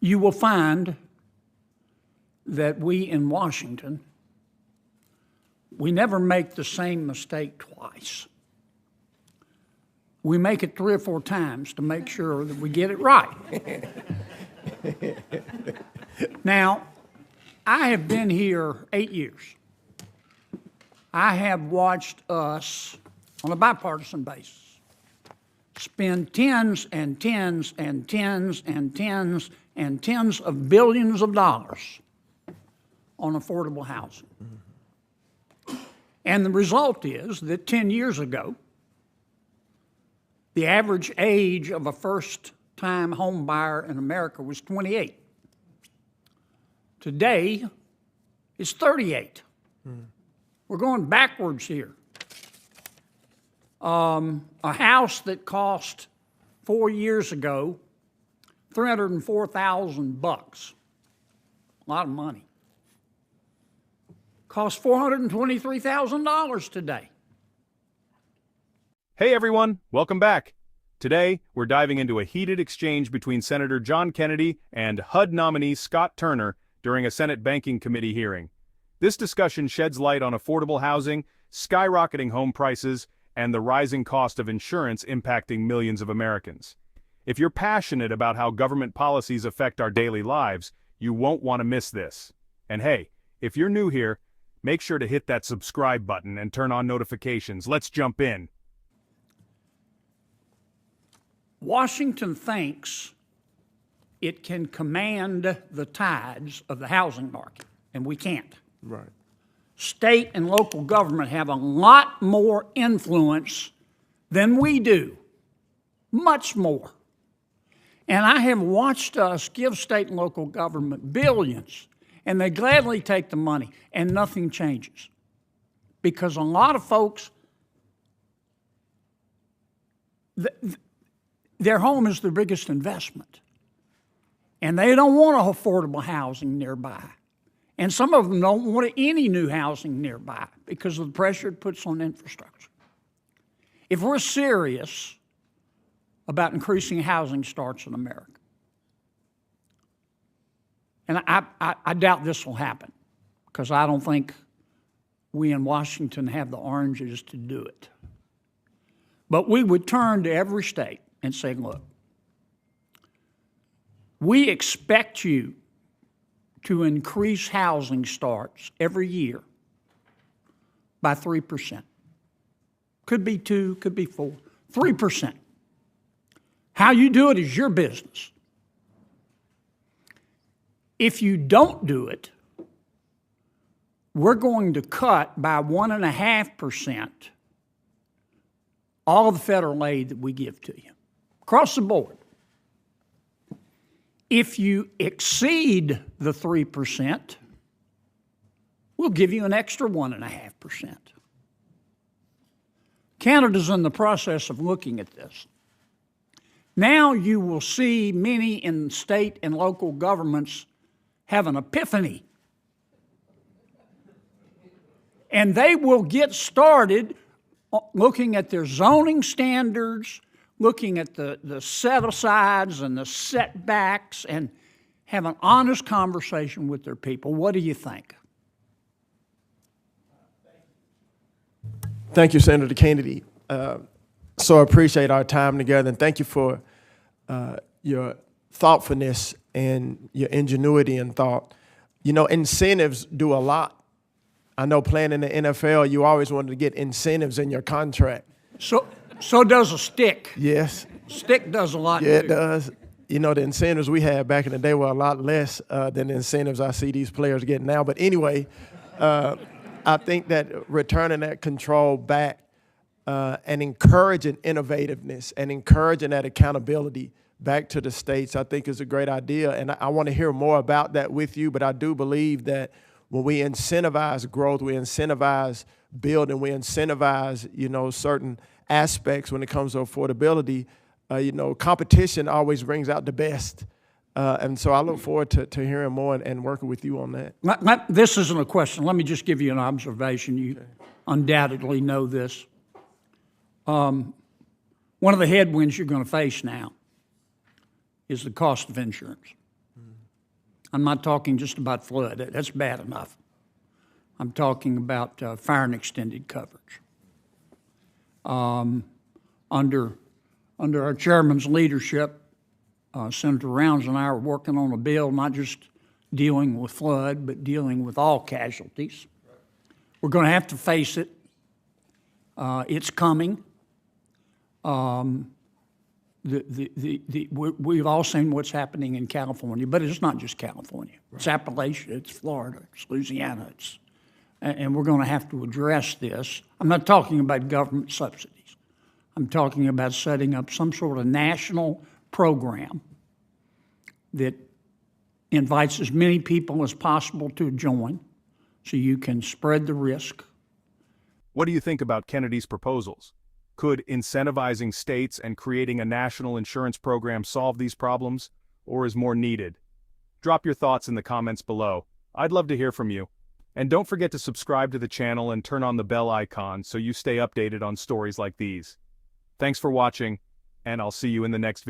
you will find that we in Washington, we never make the same mistake twice. We make it 3 or 4 times to make sure that we get it right. Now, I have been here 8 years. I have watched us, on a bipartisan basis, spend tens and tens and tens and tens and tens of billions of dollars on affordable housing. And the result is that 10 years ago, the average age of a first-time home buyer in America was 28. Today, it's 38. We're going backwards here. A house that cost 4 years ago $304,000, a lot of money, costs $423,000 today. Hey everyone, welcome back. Today, we're diving into a heated exchange between Senator John Kennedy and HUD nominee Scott Turner during a Senate Banking Committee hearing. This discussion sheds light on affordable housing, skyrocketing home prices, and the rising cost of insurance impacting millions of Americans. If you're passionate about how government policies affect our daily lives, you won't want to miss this. And hey, if you're new here, make sure to hit that subscribe button and turn on notifications. Let's jump in. Washington thinks it can command the tides of the housing market, and we can't. Right. State and local government have a lot more influence than we do, much more. And I have watched us give state and local government billions, and they gladly take the money, and nothing changes. Because a lot of folks, their home is their biggest investment. And they don't want affordable housing nearby. And some of them don't want any new housing nearby because of the pressure it puts on infrastructure. If we're serious about increasing housing starts in America, and I doubt this will happen because I don't think we in Washington have the oranges to do it. But we would turn to every state and say, look, we expect you to increase housing starts every year by 3%. Could be 2, could be 4, 3%. How you do it is your business. If you don't do it, we're going to cut by 1.5% all the federal aid that we give to you, across the board. If you exceed the 3%, we'll give you an extra 1.5%. Canada's in the process of looking at this. Now you will see many in state and local governments have an epiphany. And they will get started looking at their zoning standards, looking at the set-asides and the setbacks, and have an honest conversation with their people. What do you think? Thank you, Senator Kennedy. So I appreciate our time together, and thank you for your thoughtfulness and your ingenuity and thought. You know, incentives do a lot. I know playing in the NFL, you always wanted to get incentives in your contract. So does a stick. Yes. Stick does a lot. Yeah, too. it does. You know, the incentives we had back in the day were a lot less than the incentives I see these players getting now. But anyway, I think that returning that control back and encouraging innovativeness and encouraging that accountability back to the states, I think is a great idea. And I want to hear more about that with you. But I do believe that when we incentivize growth, we incentivize building, we incentivize, you know, certain aspects when it comes to affordability, you know, competition always brings out the best. And so I look forward to hearing more and working with you on that. This isn't a question. Let me just give you an observation. You undoubtedly know this. One of the headwinds you're going to face now is the cost of insurance. I'm not talking just about flood. That's bad enough. I'm talking about fire and extended coverage. Under our chairman's leadership, Senator Rounds and I are working on a bill not just dealing with flood, but dealing with all casualties. We're going to have to face it. It's coming. We've all seen what's happening in California, but it's not just California. It's Appalachia, it's Florida, it's Louisiana, and we're going to have to address this. I'm not talking about government subsidies. I'm talking about setting up some sort of national program that invites as many people as possible to join so you can spread the risk. What do you think about Kennedy's proposals? Could incentivizing states and creating a national insurance program solve these problems, or is more needed? Drop your thoughts in the comments below. I'd love to hear from you. And don't forget to subscribe to the channel and turn on the bell icon so you stay updated on stories like these. Thanks for watching, and I'll see you in the next video.